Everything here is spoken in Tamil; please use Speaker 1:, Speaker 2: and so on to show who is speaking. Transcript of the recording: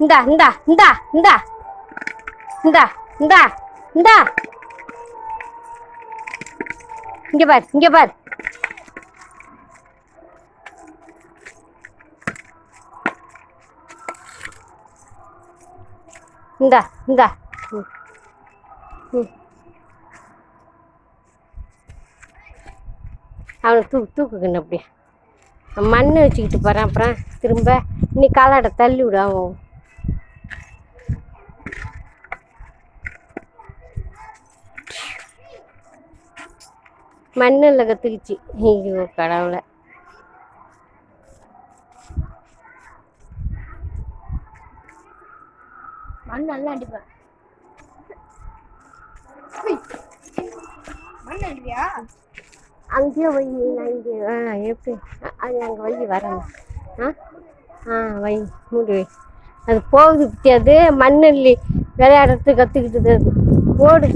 Speaker 1: இந்தா இந்தா இந்தா இந்தா இந்தா இந்தா இந்தா இங்க பார் இங்க பார். இந்தா இந்தா. அவனை தூக்குக்கணும் அப்படியே. மண் வச்சுக்கிட்டு போகிறான். அப்புறம் திரும்ப இன்னைக்கு காலாட தள்ளி விடு. அவன் மண்ணில் கற்றுக்குச்சு. ஐயோ கடவுளை.
Speaker 2: மண் நல்லா அடிப்பேன். மண் அடிப்பியா?
Speaker 1: அங்கேயே வை. நான் இங்கே எப்படி அது அங்கே வை வரேன். வை மூடி வை. அது போகுது பற்றி. அது மண்ணில் விளையாடுறது கற்றுக்கிட்டுது. அது ஓடு.